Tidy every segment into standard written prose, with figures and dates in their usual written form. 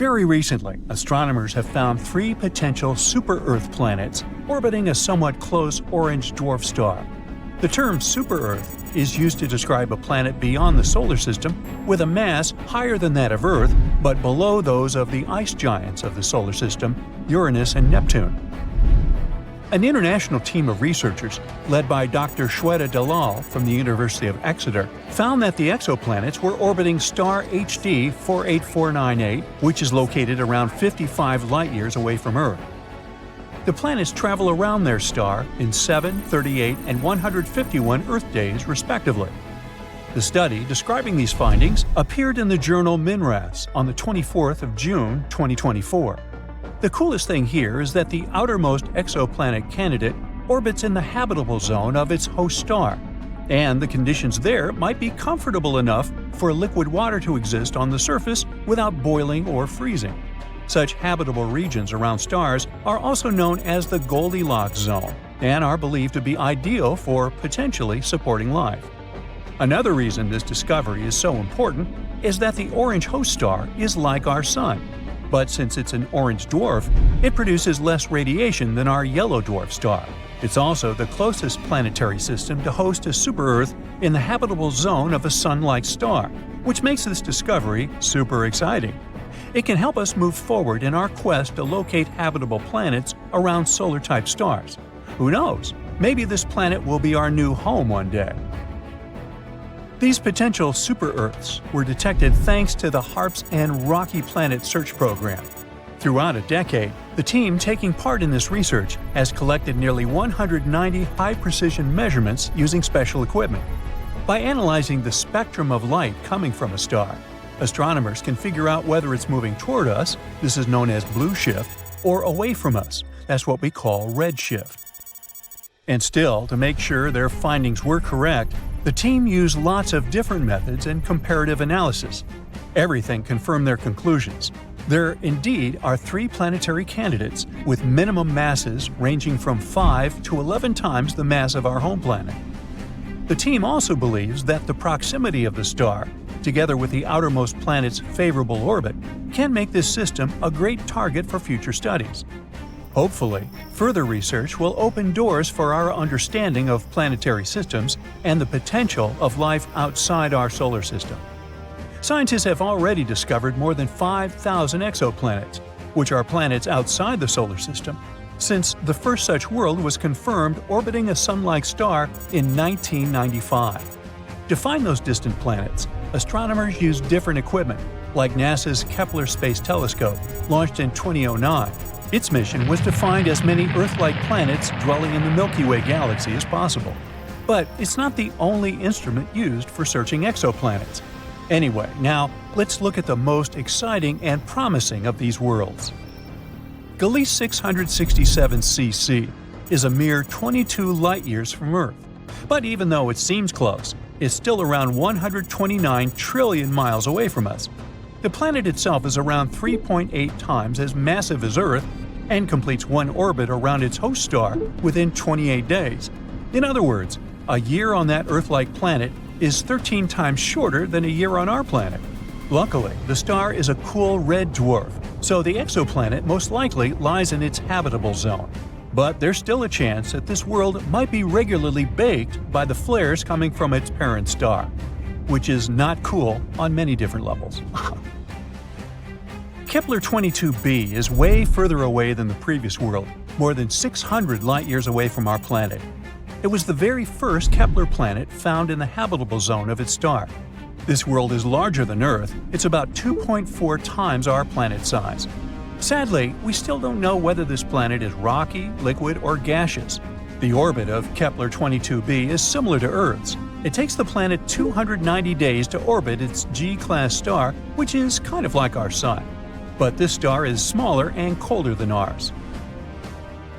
Very recently, astronomers have found 3 potential super-Earth planets orbiting a somewhat close orange dwarf star. The term super-Earth is used to describe a planet beyond the solar system with a mass higher than that of Earth but below those of the ice giants of the solar system, Uranus and Neptune. An international team of researchers, led by Dr. Shweta Dalal from the University of Exeter, found that the exoplanets were orbiting star HD 48498, which is located around 55 light-years away from Earth. The planets travel around their star in 7, 38, and 151 Earth days, respectively. The study describing these findings appeared in the journal MinRes on the 24th of June, 2024. The coolest thing here is that the outermost exoplanet candidate orbits in the habitable zone of its host star, and the conditions there might be comfortable enough for liquid water to exist on the surface without boiling or freezing. Such habitable regions around stars are also known as the Goldilocks zone and are believed to be ideal for potentially supporting life. Another reason this discovery is so important is that the orange host star is like our Sun. But since it's an orange dwarf, it produces less radiation than our yellow dwarf star. It's also the closest planetary system to host a super-Earth in the habitable zone of a Sun-like star, which makes this discovery super exciting. It can help us move forward in our quest to locate habitable planets around solar-type stars. Who knows? Maybe this planet will be our new home one day. These potential super-Earths were detected thanks to the HARPS and Rocky Planet Search Program. Throughout a decade, the team taking part in this research has collected nearly 190 high-precision measurements using special equipment. By analyzing the spectrum of light coming from a star, astronomers can figure out whether it's moving toward us, this is known as blue shift, or away from us, that's what we call red shift. And still, to make sure their findings were correct, the team used lots of different methods and comparative analysis. Everything confirmed their conclusions. There indeed are 3 planetary candidates with minimum masses ranging from 5 to 11 times the mass of our home planet. The team also believes that the proximity of the star, together with the outermost planet's favorable orbit, can make this system a great target for future studies. Hopefully, further research will open doors for our understanding of planetary systems and the potential of life outside our solar system. Scientists have already discovered more than 5,000 exoplanets, which are planets outside the solar system, since the first such world was confirmed orbiting a Sun-like star in 1995. To find those distant planets, astronomers used different equipment, like NASA's Kepler Space Telescope, launched in 2009. Its mission was to find as many Earth-like planets dwelling in the Milky Way galaxy as possible. But it's not the only instrument used for searching exoplanets. Anyway, now let's look at the most exciting and promising of these worlds. Gliese 667 cc is a mere 22 light-years from Earth. But even though it seems close, it's still around 129 trillion miles away from us. The planet itself is around 3.8 times as massive as Earth and completes one orbit around its host star within 28 days. In other words, a year on that Earth-like planet is 13 times shorter than a year on our planet. Luckily, the star is a cool red dwarf, so the exoplanet most likely lies in its habitable zone. But there's still a chance that this world might be regularly baked by the flares coming from its parent star, which is not cool on many different levels. Kepler 22b is way further away than the previous world, more than 600 light-years away from our planet. It was the very first Kepler planet found in the habitable zone of its star. This world is larger than Earth. It's about 2.4 times our planet size. Sadly, we still don't know whether this planet is rocky, liquid, or gaseous. The orbit of Kepler 22b is similar to Earth's. It takes the planet 290 days to orbit its G-class star, which is kind of like our Sun. But this star is smaller and colder than ours.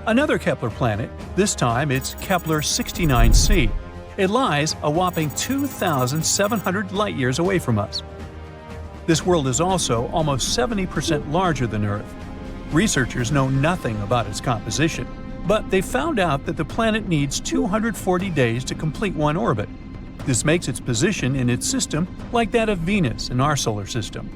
Another Kepler planet, this time it's Kepler 69c. It lies a whopping 2,700 light-years away from us. This world is also almost 70% larger than Earth. Researchers know nothing about its composition, but they found out that the planet needs 240 days to complete one orbit. This makes its position in its system like that of Venus in our solar system.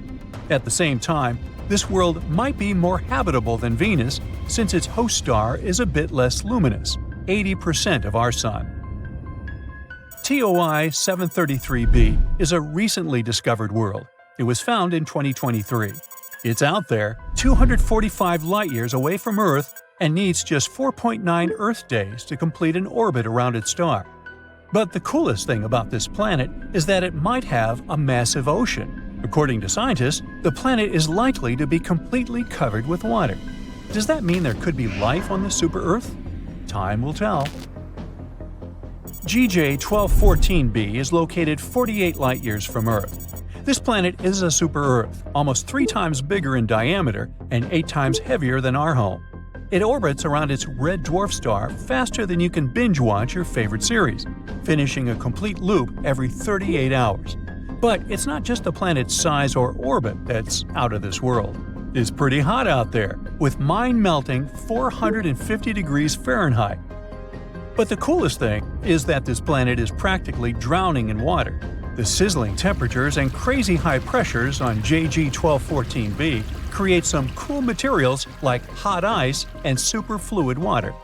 At the same time, This world might be more habitable than Venus since its host star is a bit less luminous, 80% of our Sun. TOI 733b is a recently discovered world. It was found in 2023. It's out there, 245 light-years away from Earth, and needs just 4.9 Earth days to complete an orbit around its star. But the coolest thing about this planet is that it might have a massive ocean. According to scientists, the planet is likely to be completely covered with water. Does that mean there could be life on this super-Earth? Time will tell. GJ 1214b is located 48 light-years from Earth. This planet is a super-Earth, almost 3 times bigger in diameter and 8 times heavier than our home. It orbits around its red dwarf star faster than you can binge-watch your favorite series, finishing a complete loop every 38 hours. But it's not just the planet's size or orbit that's out of this world. It's pretty hot out there, with mind-melting 450 degrees Fahrenheit. But the coolest thing is that this planet is practically drowning in water. The sizzling temperatures and crazy high pressures on JG 1214b create some cool materials like hot ice and superfluid water.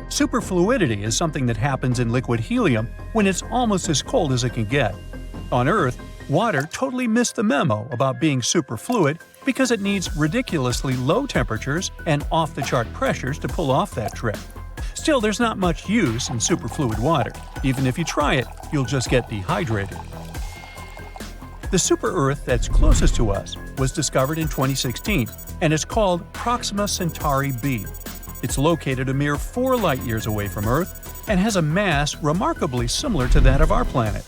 Superfluidity is something that happens in liquid helium when it's almost as cold as it can get. On Earth, water totally missed the memo about being superfluid because it needs ridiculously low temperatures and off-the-chart pressures to pull off that trick. Still, there's not much use in superfluid water. Even if you try it, you'll just get dehydrated. The super-Earth that's closest to us was discovered in 2016, and is called Proxima Centauri B. It's located a mere 4 light-years away from Earth and has a mass remarkably similar to that of our planet.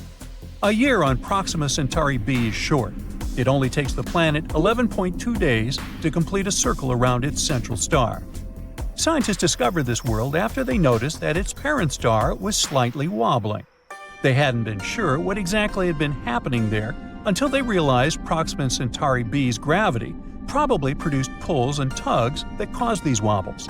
A year on Proxima Centauri B is short. It only takes the planet 11.2 days to complete a circle around its central star. Scientists discovered this world after they noticed that its parent star was slightly wobbling. They hadn't been sure what exactly had been happening there until they realized Proxima Centauri B's gravity probably produced pulls and tugs that caused these wobbles.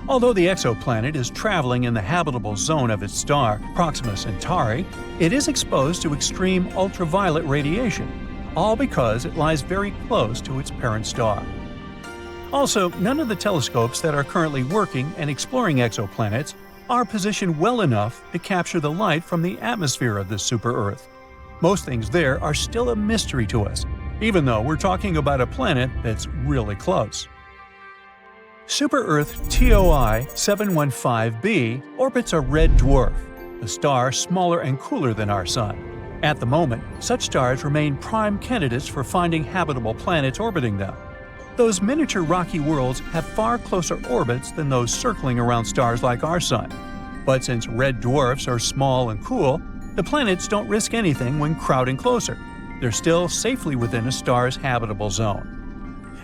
Although the exoplanet is traveling in the habitable zone of its star, Proxima Centauri, it is exposed to extreme ultraviolet radiation, all because it lies very close to its parent star. Also, none of the telescopes that are currently working and exploring exoplanets are positioned well enough to capture the light from the atmosphere of this super-Earth. Most things there are still a mystery to us, even though we're talking about a planet that's really close. Super-Earth TOI 715b orbits a red dwarf, a star smaller and cooler than our Sun. At the moment, such stars remain prime candidates for finding habitable planets orbiting them. Those miniature rocky worlds have far closer orbits than those circling around stars like our Sun. But since red dwarfs are small and cool, the planets don't risk anything when crowding closer. They're still safely within a star's habitable zone.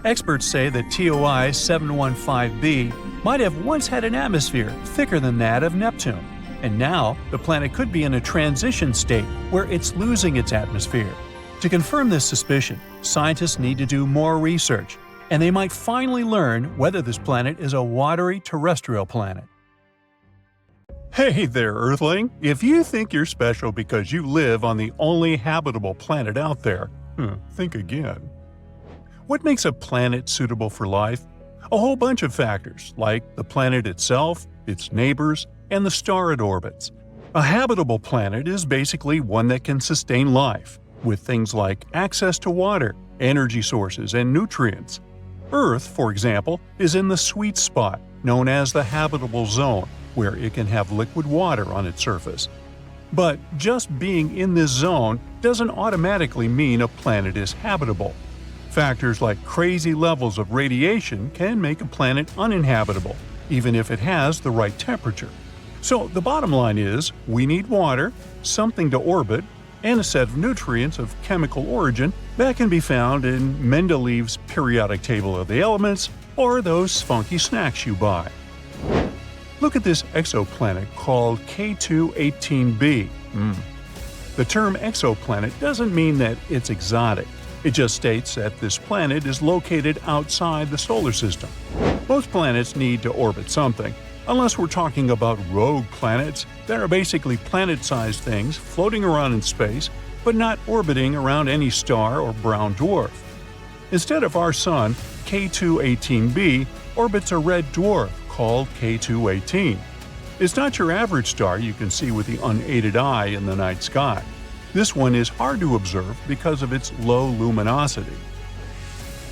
Experts say that TOI 715b might have once had an atmosphere thicker than that of Neptune, and now the planet could be in a transition state where it's losing its atmosphere. To confirm this suspicion, scientists need to do more research, and they might finally learn whether this planet is a watery terrestrial planet. Hey there, Earthling! If you think you're special because you live on the only habitable planet out there, think again. What makes a planet suitable for life? A whole bunch of factors, like the planet itself, its neighbors, and the star it orbits. A habitable planet is basically one that can sustain life, with things like access to water, energy sources, and nutrients. Earth, for example, is in the sweet spot, known as the habitable zone, where it can have liquid water on its surface. But just being in this zone doesn't automatically mean a planet is habitable. Factors like crazy levels of radiation can make a planet uninhabitable, even if it has the right temperature. So the bottom line is, we need water, something to orbit, and a set of nutrients of chemical origin that can be found in Mendeleev's periodic table of the elements or those funky snacks you buy. Look at this exoplanet called K2-18b. The term exoplanet doesn't mean that it's exotic. It just states that this planet is located outside the solar system. Most planets need to orbit something, unless we're talking about rogue planets that are basically planet-sized things floating around in space but not orbiting around any star or brown dwarf. Instead of our Sun, K2-18b orbits a red dwarf called K2-18. It's not your average star you can see with the unaided eye in the night sky. This one is hard to observe because of its low luminosity.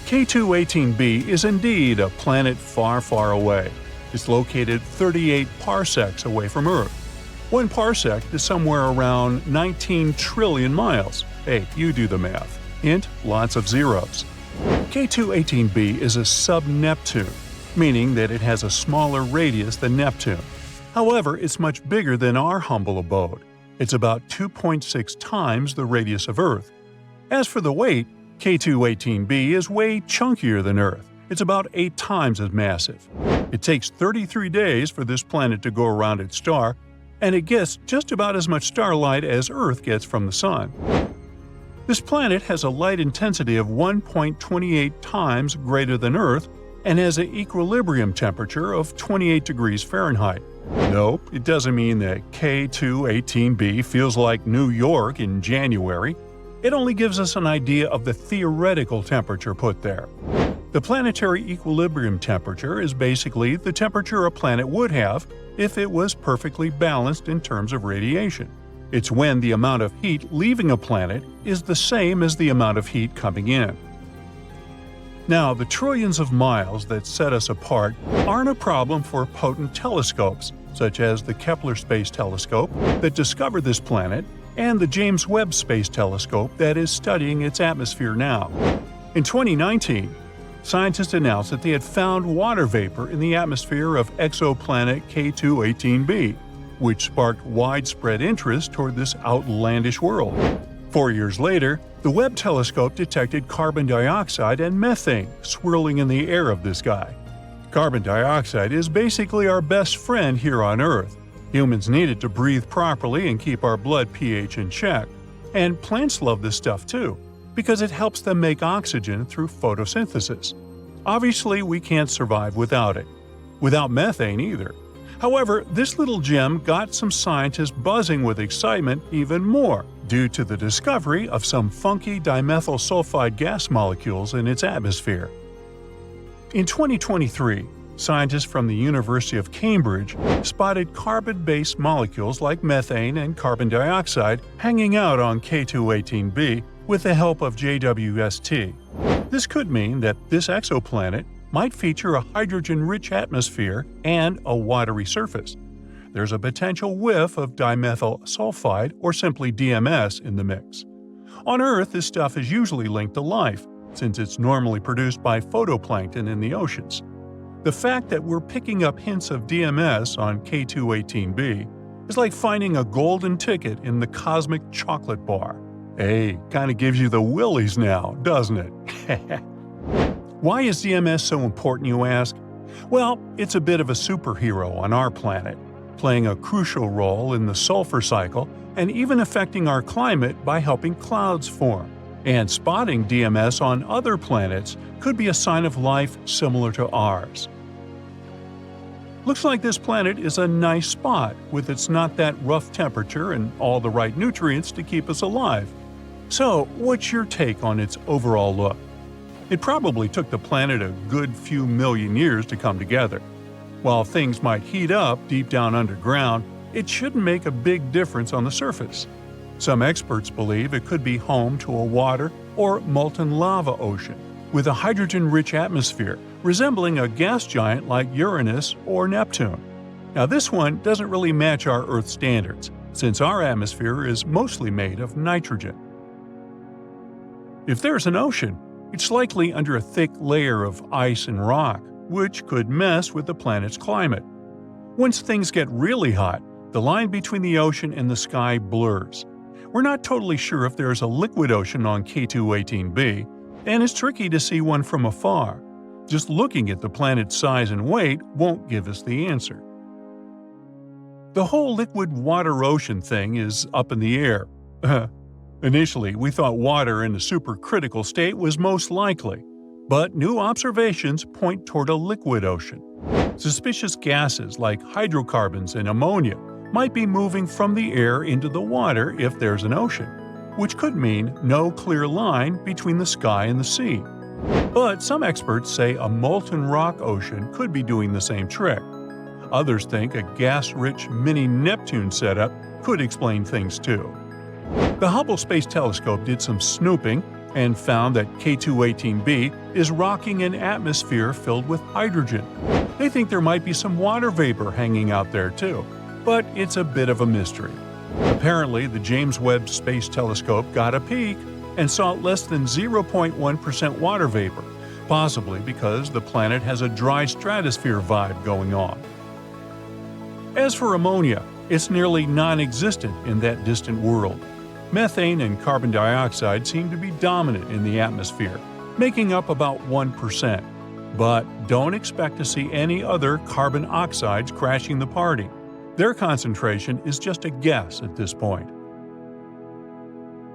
K2-18b is indeed a planet far, far away. It's located 38 parsecs away from Earth. 1 parsec is somewhere around 19 trillion miles. Hey, you do the math. Hint, lots of zeros. K2-18b is a sub-Neptune, meaning that it has a smaller radius than Neptune. However, it's much bigger than our humble abode. It's about 2.6 times the radius of Earth. As for the weight, K2-18b is way chunkier than Earth. It's about 8 times as massive. It takes 33 days for this planet to go around its star, and it gets just about as much starlight as Earth gets from the Sun. This planet has a light intensity of 1.28 times greater than Earth and has an equilibrium temperature of 28 degrees Fahrenheit. Nope, it doesn't mean that K2-18b feels like New York in January. It only gives us an idea of the theoretical temperature put there. The planetary equilibrium temperature is basically the temperature a planet would have if it was perfectly balanced in terms of radiation. It's when the amount of heat leaving a planet is the same as the amount of heat coming in. Now, the trillions of miles that set us apart aren't a problem for potent telescopes, such as the Kepler Space Telescope that discovered this planet and the James Webb Space Telescope that is studying its atmosphere now. In 2019, scientists announced that they had found water vapor in the atmosphere of exoplanet K2-18b, which sparked widespread interest toward this outlandish world. 4 years later, the Webb Telescope detected carbon dioxide and methane swirling in the air of this guy. Carbon dioxide is basically our best friend here on Earth. Humans need it to breathe properly and keep our blood pH in check. And plants love this stuff too, because it helps them make oxygen through photosynthesis. Obviously, we can't survive without it. Without methane either. However, this little gem got some scientists buzzing with excitement even more due to the discovery of some funky dimethyl sulfide gas molecules in its atmosphere. In 2023, scientists from the University of Cambridge spotted carbon-based molecules like methane and carbon dioxide hanging out on K2-18b with the help of JWST. This could mean that this exoplanet might feature a hydrogen-rich atmosphere and a watery surface. There's a potential whiff of dimethyl sulfide, or simply DMS, in the mix. On Earth, this stuff is usually linked to life, since it's normally produced by photoplankton in the oceans. The fact that we're picking up hints of DMS on K2-18b is like finding a golden ticket in the cosmic chocolate bar. Hey, kinda gives you the willies now, doesn't it? Why is DMS so important, you ask? Well, it's a bit of a superhero on our planet, playing a crucial role in the sulfur cycle and even affecting our climate by helping clouds form. And spotting DMS on other planets could be a sign of life similar to ours. Looks like this planet is a nice spot with its not that rough temperature and all the right nutrients to keep us alive. So, what's your take on its overall look? It probably took the planet a good few million years to come together. While things might heat up deep down underground, it shouldn't make a big difference on the surface. Some experts believe it could be home to a water or molten lava ocean, with a hydrogen-rich atmosphere resembling a gas giant like Uranus or Neptune. Now this one doesn't really match our Earth standards, since our atmosphere is mostly made of nitrogen. If there's an ocean, it's likely under a thick layer of ice and rock, which could mess with the planet's climate. Once things get really hot, the line between the ocean and the sky blurs. We're not totally sure if there's a liquid ocean on K2-18b, and it's tricky to see one from afar. Just looking at the planet's size and weight won't give us the answer. The whole liquid water-ocean thing is up in the air. Initially, we thought water in a supercritical state was most likely, but new observations point toward a liquid ocean. Suspicious gases like hydrocarbons and ammonia might be moving from the air into the water if there's an ocean, which could mean no clear line between the sky and the sea. But some experts say a molten rock ocean could be doing the same trick. Others think a gas-rich mini-Neptune setup could explain things too. The Hubble Space Telescope did some snooping and found that K2-18b is rocking an atmosphere filled with hydrogen. They think there might be some water vapor hanging out there too, but it's a bit of a mystery. Apparently, the James Webb Space Telescope got a peek and saw less than 0.1% water vapor, possibly because the planet has a dry stratosphere vibe going on. As for ammonia, it's nearly non-existent in that distant world. Methane and carbon dioxide seem to be dominant in the atmosphere, making up about 1%. But don't expect to see any other carbon oxides crashing the party. Their concentration is just a guess at this point.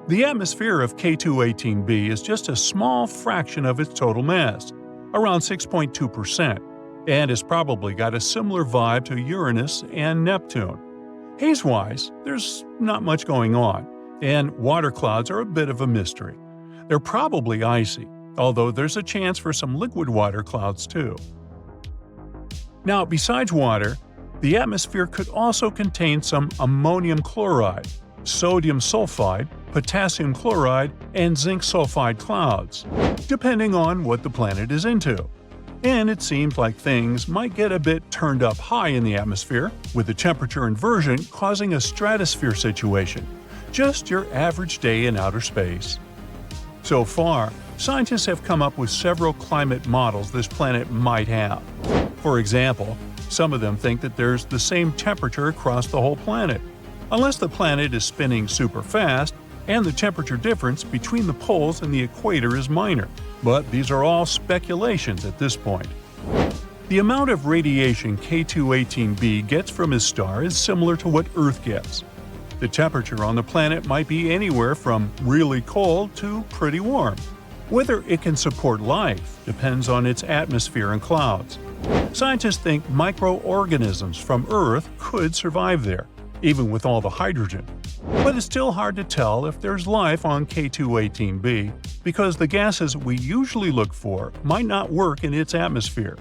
The atmosphere of K2-18b is just a small fraction of its total mass, around 6.2%, and has probably got a similar vibe to Uranus and Neptune. Haze-wise, there's not much going on, and water clouds are a bit of a mystery. They're probably icy, although there's a chance for some liquid water clouds too. Now, besides water, the atmosphere could also contain some ammonium chloride, sodium sulfide, potassium chloride, and zinc sulfide clouds, depending on what the planet is into. And it seems like things might get a bit turned up high in the atmosphere, with the temperature inversion causing a stratosphere situation. Just your average day in outer space. So far, scientists have come up with several climate models this planet might have. For example, some of them think that there's the same temperature across the whole planet, unless the planet is spinning super fast and the temperature difference between the poles and the equator is minor. But these are all speculations at this point. The amount of radiation K2-18b gets from his star is similar to what Earth gets. The temperature on the planet might be anywhere from really cold to pretty warm. Whether it can support life depends on its atmosphere and clouds. Scientists think microorganisms from Earth could survive there, even with all the hydrogen. But it's still hard to tell if there's life on K2-18b because the gases we usually look for might not work in its atmosphere.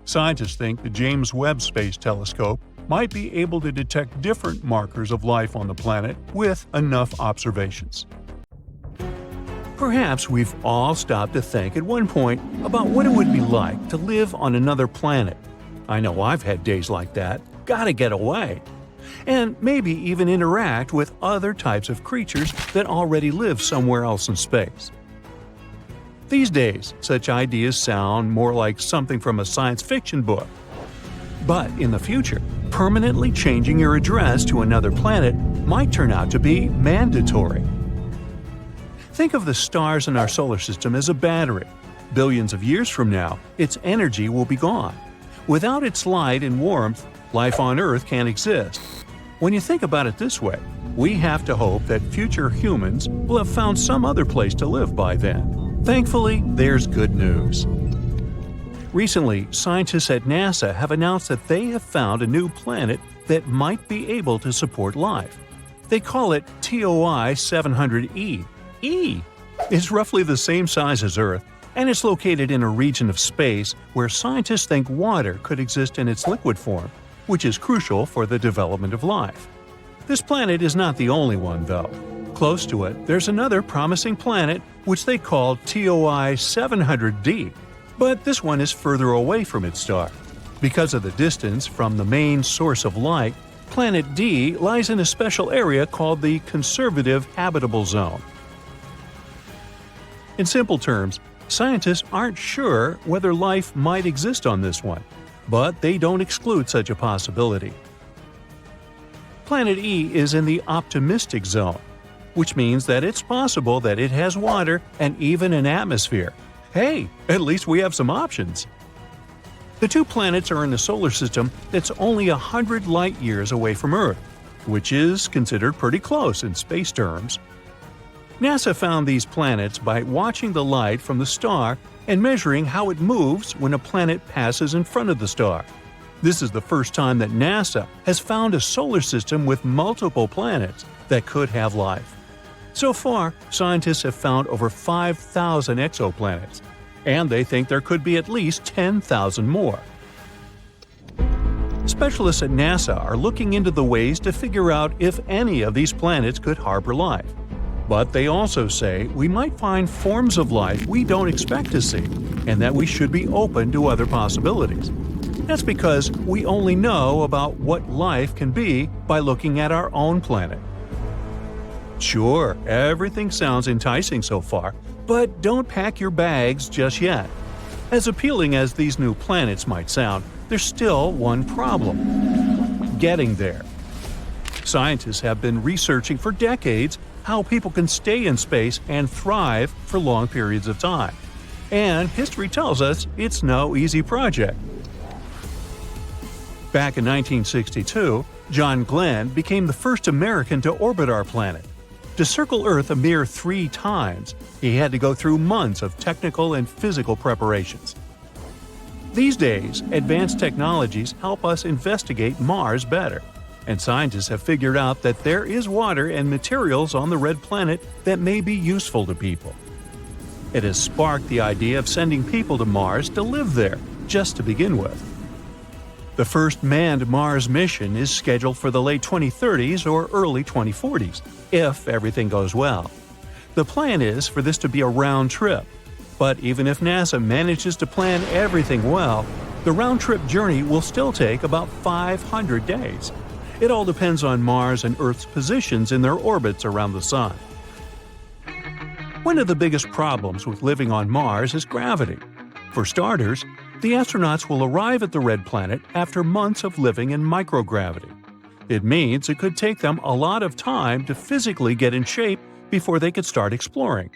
Scientists think the James Webb Space Telescope might be able to detect different markers of life on the planet with enough observations. Perhaps we've all stopped to think at one point about what it would be like to live on another planet. I know I've had days like that. Gotta get away. And maybe even interact with other types of creatures that already live somewhere else in space. These days, such ideas sound more like something from a science fiction book. But in the future, permanently changing your address to another planet might turn out to be mandatory. Think of the stars in our solar system as a battery. Billions of years from now, its energy will be gone. Without its light and warmth, life on Earth can't exist. When you think about it this way, we have to hope that future humans will have found some other place to live by then. Thankfully, there's good news. Recently, scientists at NASA have announced that they have found a new planet that might be able to support life. They call it TOI 700e. E is roughly the same size as Earth, and it's located in a region of space where scientists think water could exist in its liquid form, which is crucial for the development of life. This planet is not the only one, though. Close to it, there's another promising planet which they call TOI 700d, but this one is further away from its star. Because of the distance from the main source of light, Planet D lies in a special area called the conservative habitable zone. In simple terms, scientists aren't sure whether life might exist on this one, but they don't exclude such a possibility. Planet E is in the optimistic zone, which means that it's possible that it has water and even an atmosphere. Hey, at least we have some options. The two planets are in a solar system that's only 100 light-years away from Earth, which is considered pretty close in space terms. NASA found these planets by watching the light from the star and measuring how it moves when a planet passes in front of the star. This is the first time that NASA has found a solar system with multiple planets that could have life. So far, scientists have found over 5,000 exoplanets. and they think there could be at least 10,000 more. Specialists at NASA are looking into the ways to figure out if any of these planets could harbor life. But they also say we might find forms of life we don't expect to see, and that we should be open to other possibilities. That's because we only know about what life can be by looking at our own planet. Sure, everything sounds enticing so far, but don't pack your bags just yet. As appealing as these new planets might sound, there's still one problem: getting there. Scientists have been researching for decades how people can stay in space and thrive for long periods of time. And history tells us it's no easy project. Back in 1962, John Glenn became the first American to orbit our planet. To circle Earth a mere 3 times, he had to go through months of technical and physical preparations. These days, advanced technologies help us investigate Mars better, and scientists have figured out that there is water and materials on the red planet that may be useful to people. It has sparked the idea of sending people to Mars to live there, just to begin with. The first manned Mars mission is scheduled for the late 2030s or early 2040s, if everything goes well. The plan is for this to be a round trip, but even if NASA manages to plan everything well, the round-trip journey will still take about 500 days. It all depends on Mars and Earth's positions in their orbits around the Sun. One of the biggest problems with living on Mars is gravity. For starters, the astronauts will arrive at the red planet after months of living in microgravity. It means it could take them a lot of time to physically get in shape before they could start exploring.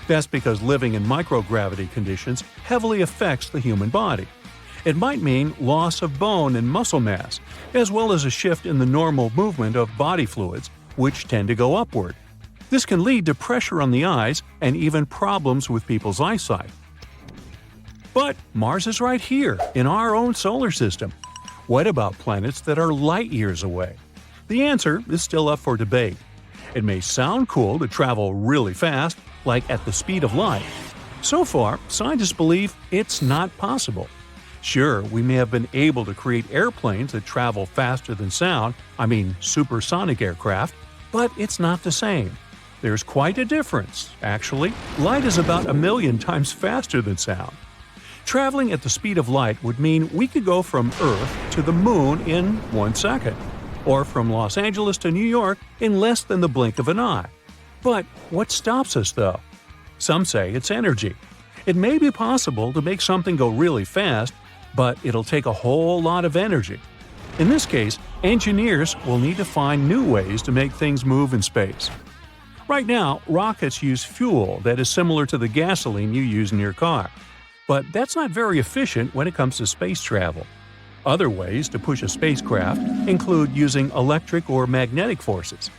That's because living in microgravity conditions heavily affects the human body. It might mean loss of bone and muscle mass, as well as a shift in the normal movement of body fluids, which tend to go upward. This can lead to pressure on the eyes and even problems with people's eyesight. But Mars is right here, in our own solar system. What about planets that are light years away? The answer is still up for debate. It may sound cool to travel really fast, like at the speed of light. So far, scientists believe it's not possible. Sure, we may have been able to create airplanes that travel faster than sound, supersonic aircraft, but it's not the same. There's quite a difference, actually. Light is about 1 million times faster than sound. Traveling at the speed of light would mean we could go from Earth to the Moon in 1 second, or from Los Angeles to New York in less than the blink of an eye. But what stops us, though? Some say it's energy. It may be possible to make something go really fast, but it'll take a whole lot of energy. In this case, engineers will need to find new ways to make things move in space. Right now, rockets use fuel that is similar to the gasoline you use in your car. But that's not very efficient when it comes to space travel. Other ways to push a spacecraft include using electric or magnetic forces.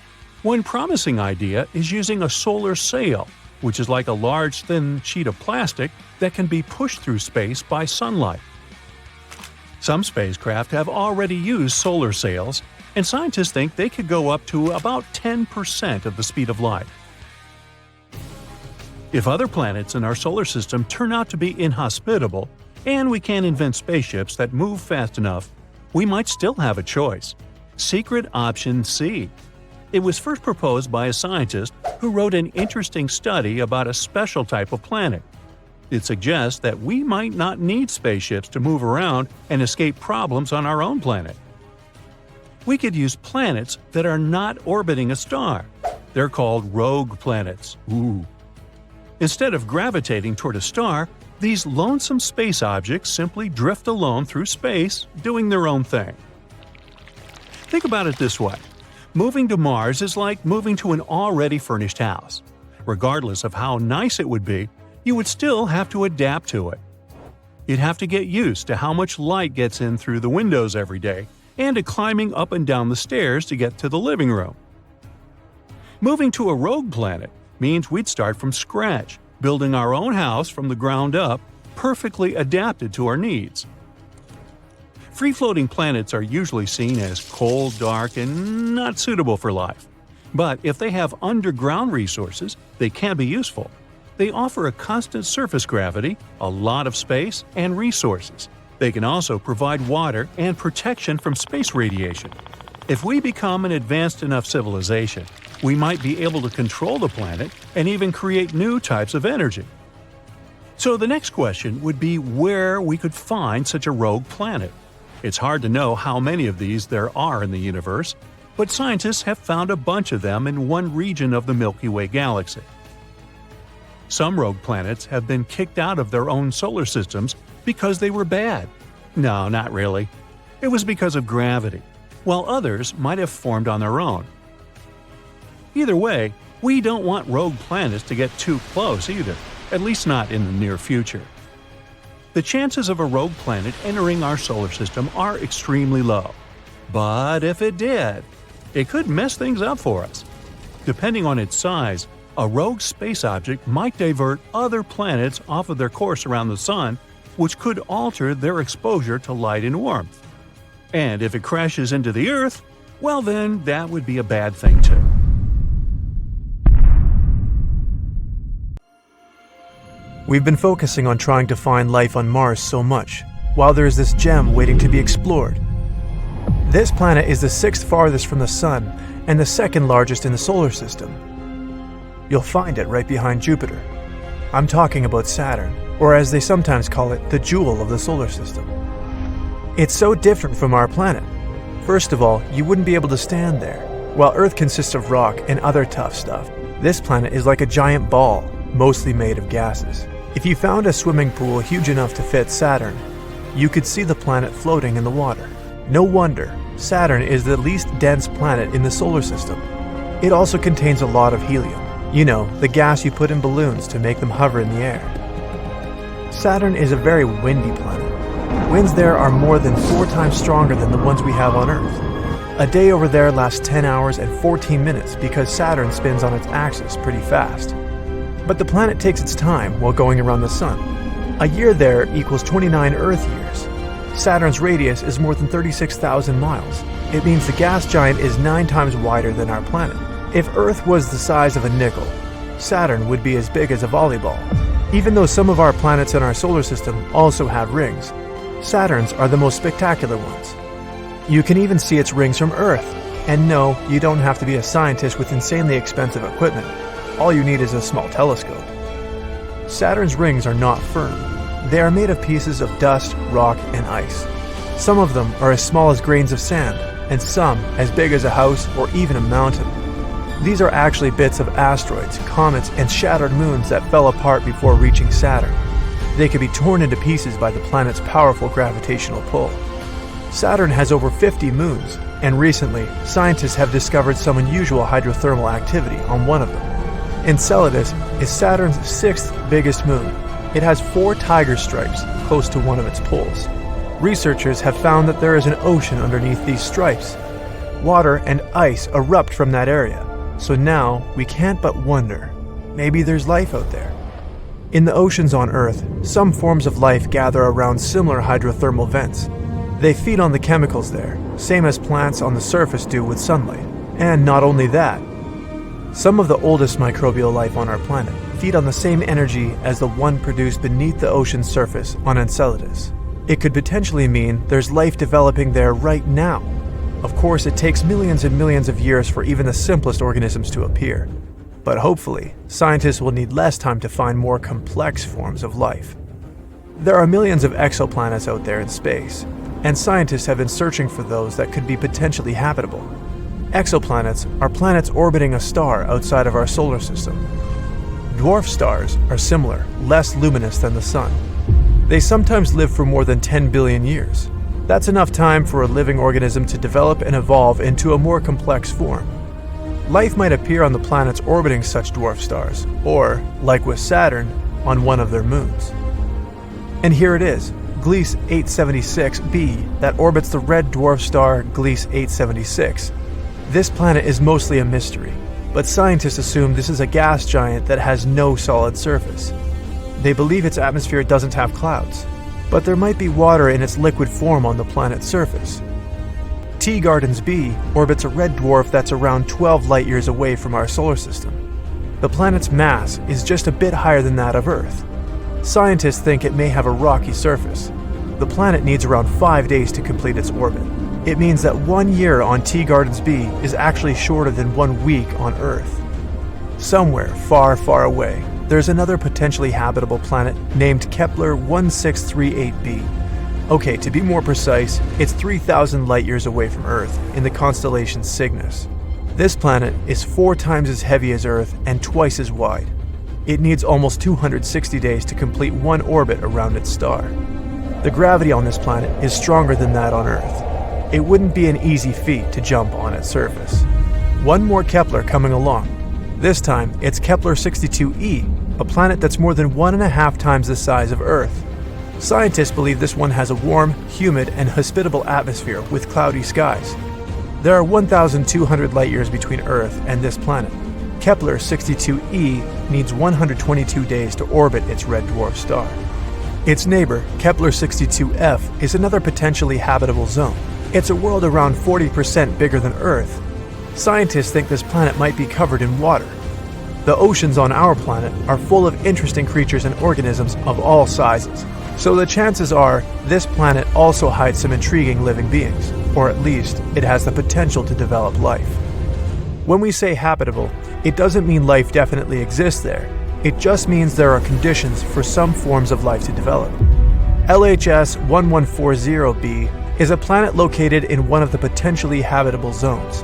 One promising idea is using a solar sail, which is like a large thin sheet of plastic that can be pushed through space by sunlight. Some spacecraft have already used solar sails, and scientists think they could go up to about 10% of the speed of light. If other planets in our solar system turn out to be inhospitable, and we can't invent spaceships that move fast enough, we might still have a choice. Secret Option C. It was first proposed by a scientist who wrote an interesting study about a special type of planet. It suggests that we might not need spaceships to move around and escape problems on our own planet. We could use planets that are not orbiting a star. They're called rogue planets. Ooh. Instead of gravitating toward a star, these lonesome space objects simply drift alone through space, doing their own thing. Think about it this way. Moving to Mars is like moving to an already furnished house. Regardless of how nice it would be, you would still have to adapt to it. You'd have to get used to how much light gets in through the windows every day, and to climbing up and down the stairs to get to the living room. Moving to a rogue planet means we'd start from scratch, building our own house from the ground up, perfectly adapted to our needs. Free-floating planets are usually seen as cold, dark, and not suitable for life. But if they have underground resources, they can be useful. They offer a constant surface gravity, a lot of space, and resources. They can also provide water and protection from space radiation. If we become an advanced enough civilization, we might be able to control the planet and even create new types of energy. So the next question would be where we could find such a rogue planet. It's hard to know how many of these there are in the universe, but scientists have found a bunch of them in one region of the Milky Way galaxy. Some rogue planets have been kicked out of their own solar systems because they were bad. No, not really. It was because of gravity, while others might have formed on their own. Either way, we don't want rogue planets to get too close either, at least not in the near future. The chances of a rogue planet entering our solar system are extremely low. But if it did, it could mess things up for us. Depending on its size, a rogue space object might divert other planets off of their course around the Sun, which could alter their exposure to light and warmth. And if it crashes into the Earth, well then, that would be a bad thing too. We've been focusing on trying to find life on Mars so much, while there's this gem waiting to be explored. This planet is the 6th farthest from the Sun and the 2nd largest in the solar system. You'll find it right behind Jupiter. I'm talking about Saturn, or as they sometimes call it, the jewel of the solar system. It's so different from our planet. First of all, you wouldn't be able to stand there. While Earth consists of rock and other tough stuff, this planet is like a giant ball, mostly made of gases. If you found a swimming pool huge enough to fit Saturn, you could see the planet floating in the water. No wonder, Saturn is the least dense planet in the solar system. It also contains a lot of helium. You know, the gas you put in balloons to make them hover in the air. Saturn is a very windy planet. Winds there are more than 4 times stronger than the ones we have on Earth. A day over there lasts 10 hours and 14 minutes because Saturn spins on its axis pretty fast. But the planet takes its time while going around the Sun. A year there equals 29 Earth years. Saturn's radius is more than 36,000 miles. It means the gas giant is 9 times wider than our planet. If Earth was the size of a nickel, Saturn would be as big as a volleyball. Even though some of our planets in our solar system also have rings, Saturn's are the most spectacular ones. You can even see its rings from Earth. And no, you don't have to be a scientist with insanely expensive equipment. All you need is a small telescope. Saturn's rings are not firm. They are made of pieces of dust, rock, and ice. Some of them are as small as grains of sand, and some as big as a house or even a mountain. These are actually bits of asteroids, comets, and shattered moons that fell apart before reaching Saturn. They could be torn into pieces by the planet's powerful gravitational pull. Saturn has over 50 moons, and recently, scientists have discovered some unusual hydrothermal activity on one of them. Enceladus is Saturn's 6th biggest moon. It has 4 tiger stripes close to one of its poles. Researchers have found that there is an ocean underneath these stripes. Water and ice erupt from that area, so now we can't but wonder, maybe there's life out there. In the oceans on Earth, some forms of life gather around similar hydrothermal vents. They feed on the chemicals there, same as plants on the surface do with sunlight. And not only that, some of the oldest microbial life on our planet feed on the same energy as the one produced beneath the ocean's surface on Enceladus. It could potentially mean there's life developing there right now. Of course, it takes millions and millions of years for even the simplest organisms to appear. But hopefully, scientists will need less time to find more complex forms of life. There are millions of exoplanets out there in space, and scientists have been searching for those that could be potentially habitable. Exoplanets are planets orbiting a star outside of our solar system. Dwarf stars are similar, less luminous than the Sun. They sometimes live for more than 10 billion years. That's enough time for a living organism to develop and evolve into a more complex form. Life might appear on the planets orbiting such dwarf stars, or, like with Saturn, on one of their moons. And here it is, Gliese 876b, that orbits the red dwarf star Gliese 876. This planet is mostly a mystery, but scientists assume this is a gas giant that has no solid surface. They believe its atmosphere doesn't have clouds, but there might be water in its liquid form on the planet's surface. Teegarden's B orbits a red dwarf that's around 12 light-years away from our solar system. The planet's mass is just a bit higher than that of Earth. Scientists think it may have a rocky surface. The planet needs around 5 days to complete its orbit. It means that 1 year on T-Gardens B is actually shorter than 1 week on Earth. Somewhere far, far away, there's another potentially habitable planet named Kepler 1638b. Okay, to be more precise, it's 3,000 light-years away from Earth in the constellation Cygnus. This planet is 4 times as heavy as Earth and twice as wide. It needs almost 260 days to complete 1 orbit around its star. The gravity on this planet is stronger than that on Earth. It wouldn't be an easy feat to jump on its surface. One more Kepler coming along. This time, it's Kepler 62e, a planet that's more than 1.5 times the size of Earth. Scientists believe this one has a warm, humid, and hospitable atmosphere with cloudy skies. There are 1,200 light-years between Earth and this planet. Kepler 62e needs 122 days to orbit its red dwarf star. Its neighbor, Kepler 62f, is another potentially habitable zone. It's a world around 40% bigger than Earth. Scientists think this planet might be covered in water. The oceans on our planet are full of interesting creatures and organisms of all sizes, so the chances are this planet also hides some intriguing living beings, or at least it has the potential to develop life. When we say habitable, it doesn't mean life definitely exists there. It just means there are conditions for some forms of life to develop. LHS 1140b is a planet located in one of the potentially habitable zones.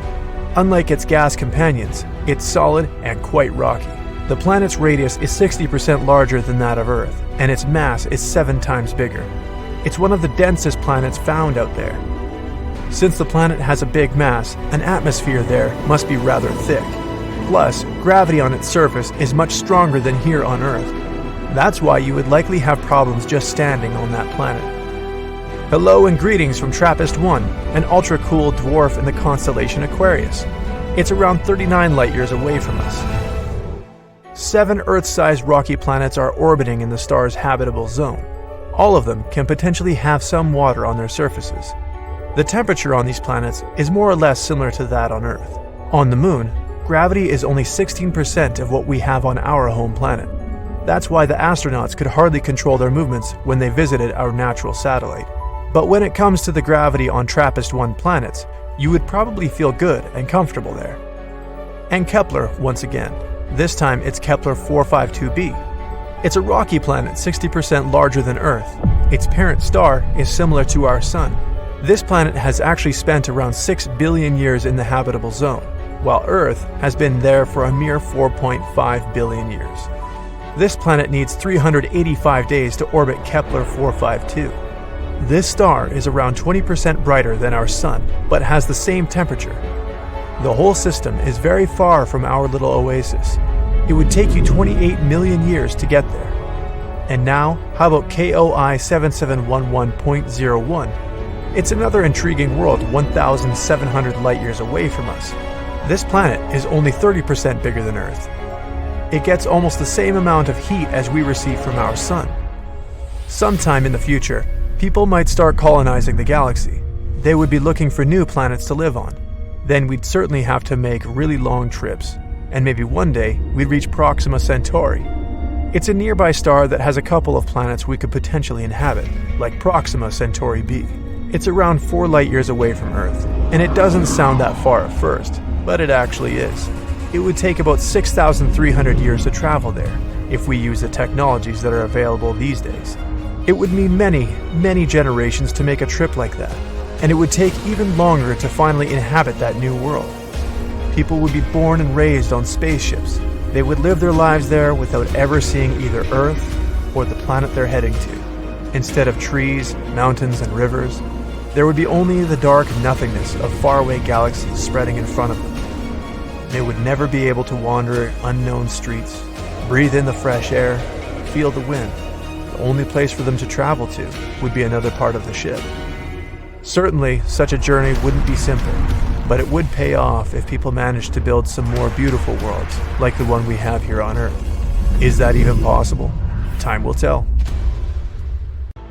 Unlike its gas companions, it's solid and quite rocky. The planet's radius is 60% larger than that of Earth, and its mass is 7 times bigger. It's one of the densest planets found out there. Since the planet has a big mass, an atmosphere there must be rather thick. Plus, gravity on its surface is much stronger than here on Earth. That's why you would likely have problems just standing on that planet. Hello and greetings from TRAPPIST-1e, an ultra-cool dwarf in the constellation Aquarius. It's around 39 light-years away from us. 7 Earth-sized rocky planets are orbiting in the star's habitable zone. All of them can potentially have some water on their surfaces. The temperature on these planets is more or less similar to that on Earth. On the Moon, gravity is only 16% of what we have on our home planet. That's why the astronauts could hardly control their movements when they visited our natural satellite. But when it comes to the gravity on TRAPPIST-1 planets, you would probably feel good and comfortable there. And Kepler, once again. This time it's Kepler 452b. It's a rocky planet 60% larger than Earth. Its parent star is similar to our Sun. This planet has actually spent around 6 billion years in the habitable zone, while Earth has been there for a mere 4.5 billion years. This planet needs 385 days to orbit Kepler 452. This star is around 20% brighter than our Sun, but has the same temperature. The whole system is very far from our little oasis. It would take you 28 million years to get there. And now, how about KOI 7711.01? It's another intriguing world 1,700 light-years away from us. This planet is only 30% bigger than Earth. It gets almost the same amount of heat as we receive from our Sun. Sometime in the future, people might start colonizing the galaxy. They would be looking for new planets to live on. Then we'd certainly have to make really long trips, and maybe one day we'd reach Proxima Centauri. It's a nearby star that has a couple of planets we could potentially inhabit, like Proxima Centauri B. It's around 4 light-years away from Earth, and it doesn't sound that far at first, but it actually is. It would take about 6,300 years to travel there, if we use the technologies that are available these days. It would mean many, many generations to make a trip like that, and it would take even longer to finally inhabit that new world. People would be born and raised on spaceships. They would live their lives there without ever seeing either Earth or the planet they're heading to. Instead of trees, mountains, and rivers, there would be only the dark nothingness of faraway galaxies spreading in front of them. They would never be able to wander unknown streets, breathe in the fresh air, feel the wind. The only place for them to travel to would be another part of the ship. Certainly, such a journey wouldn't be simple, but it would pay off if people managed to build some more beautiful worlds, like the one we have here on Earth. Is that even possible? Time will tell.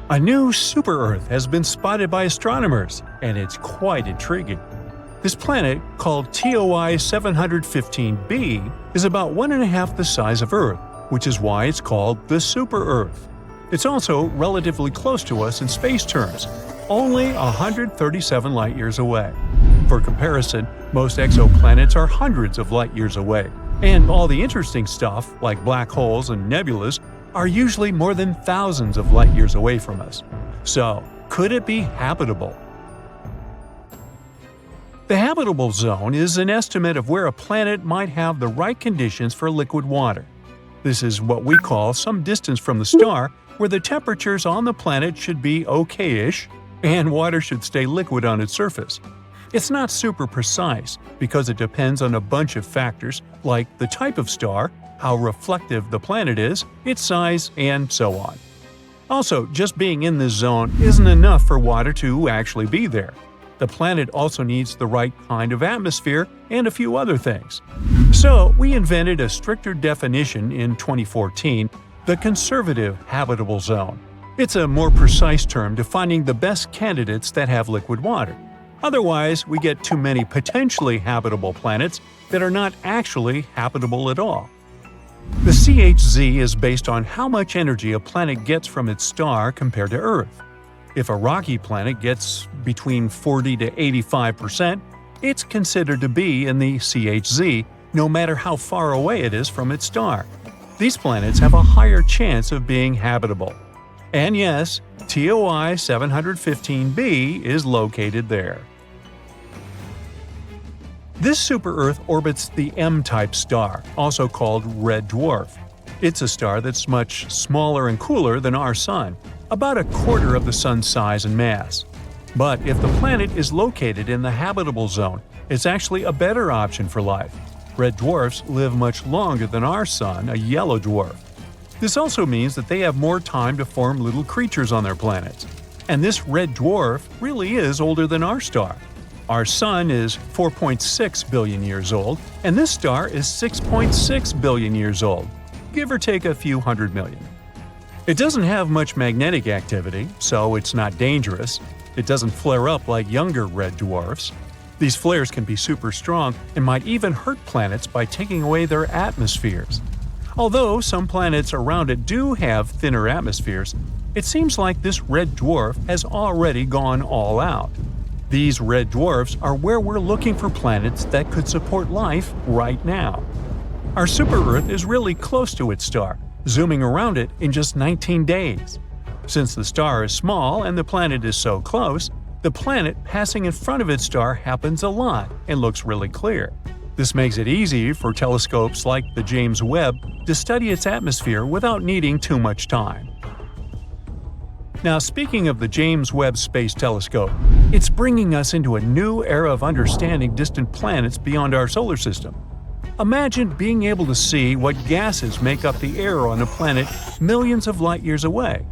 A new super-Earth has been spotted by astronomers, and it's quite intriguing. This planet, called TOI 715b, is about 1.5 the size of Earth, which is why it's called the super-Earth. It's also relatively close to us in space terms, only 137 light-years away. For comparison, most exoplanets are hundreds of light-years away, and all the interesting stuff, like black holes and nebulas, are usually more than thousands of light-years away from us. So, could it be habitable? The habitable zone is an estimate of where a planet might have the right conditions for liquid water. This is what we call some distance from the star where the temperatures on the planet should be okay-ish and water should stay liquid on its surface. It's not super precise because it depends on a bunch of factors like the type of star, how reflective the planet is, its size, and so on. Also, just being in this zone isn't enough for water to actually be there. The planet also needs the right kind of atmosphere and a few other things. So, we invented a stricter definition in 2014, the conservative habitable zone. It's a more precise term defining the best candidates that have liquid water. Otherwise, we get too many potentially habitable planets that are not actually habitable at all. The CHZ is based on how much energy a planet gets from its star compared to Earth. If a rocky planet gets between 40 to 85%, it's considered to be in the CHZ, no matter how far away it is from its star. These planets have a higher chance of being habitable. And yes, TOI 715b is located there. This super-Earth orbits the M-type star, also called red dwarf. It's a star that's much smaller and cooler than our Sun, about a quarter of the Sun's size and mass. But if the planet is located in the habitable zone, it's actually a better option for life. Red dwarfs live much longer than our Sun, a yellow dwarf. This also means that they have more time to form little creatures on their planets. And this red dwarf really is older than our star. Our Sun is 4.6 billion years old, and this star is 6.6 billion years old, give or take a few hundred million. It doesn't have much magnetic activity, so it's not dangerous. It doesn't flare up like younger red dwarfs. These flares can be super strong and might even hurt planets by taking away their atmospheres. Although some planets around it do have thinner atmospheres, it seems like this red dwarf has already gone all out. These red dwarfs are where we're looking for planets that could support life right now. Our super-Earth is really close to its star, zooming around it in just 19 days. Since the star is small and the planet is so close, the planet passing in front of its star happens a lot and looks really clear. This makes it easy for telescopes like the James Webb to study its atmosphere without needing too much time. Now, speaking of the James Webb Space Telescope, it's bringing us into a new era of understanding distant planets beyond our solar system. Imagine being able to see what gases make up the air on a planet millions of light years away.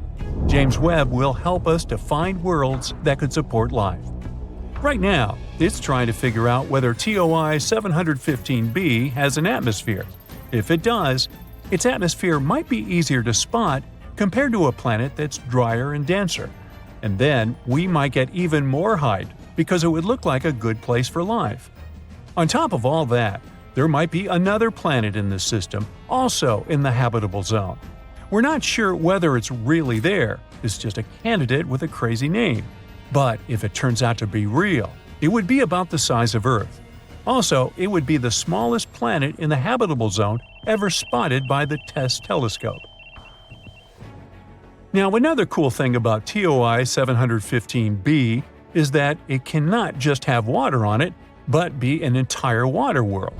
James Webb will help us to find worlds that could support life. Right now, it's trying to figure out whether TOI 715b has an atmosphere. If it does, its atmosphere might be easier to spot compared to a planet that's drier and denser. And then we might get even more hyped because it would look like a good place for life. On top of all that, there might be another planet in this system, also in the habitable zone. We're not sure whether it's really there, it's just a candidate with a crazy name. But if it turns out to be real, it would be about the size of Earth. Also, it would be the smallest planet in the habitable zone ever spotted by the TESS telescope. Now, another cool thing about TOI 715b is that it cannot just have water on it, but be an entire water world.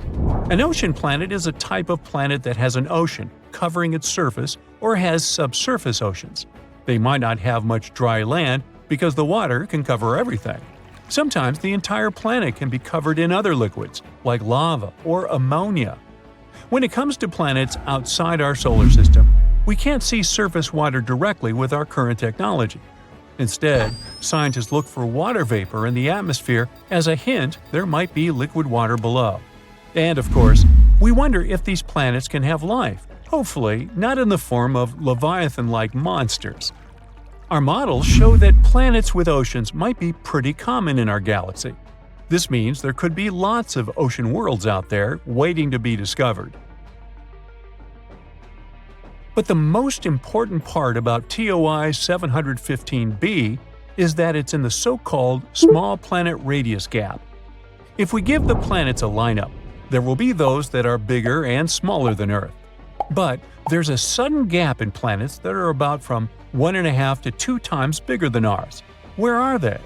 An ocean planet is a type of planet that has an ocean covering its surface or has subsurface oceans. They might not have much dry land because the water can cover everything. Sometimes the entire planet can be covered in other liquids, like lava or ammonia. When it comes to planets outside our solar system, we can't see surface water directly with our current technology. Instead, scientists look for water vapor in the atmosphere as a hint there might be liquid water below. And of course, we wonder if these planets can have life, hopefully not in the form of Leviathan-like monsters. Our models show that planets with oceans might be pretty common in our galaxy. This means there could be lots of ocean worlds out there waiting to be discovered. But the most important part about TOI 715b is that it's in the so-called small planet radius gap. If we give the planets a lineup, there will be those that are bigger and smaller than Earth. But there's a sudden gap in planets that are about from 1.5 to 2 times bigger than ours. Where are they?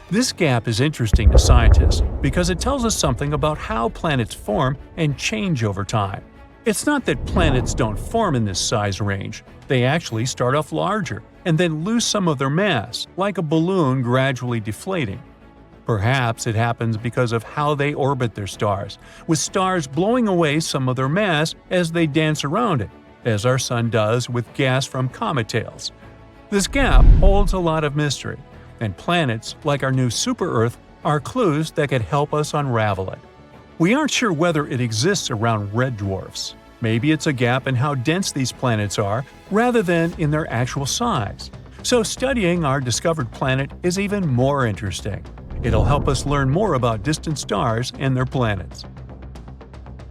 This gap is interesting to scientists because it tells us something about how planets form and change over time. It's not that planets don't form in this size range. They actually start off larger and then lose some of their mass, like a balloon gradually deflating. Perhaps it happens because of how they orbit their stars, with stars blowing away some of their mass as they dance around it, as our Sun does with gas from comet tails. This gap holds a lot of mystery, and planets, like our new super-Earth, are clues that could help us unravel it. We aren't sure whether it exists around red dwarfs. Maybe it's a gap in how dense these planets are, rather than in their actual size. So studying our discovered planet is even more interesting. It'll help us learn more about distant stars and their planets.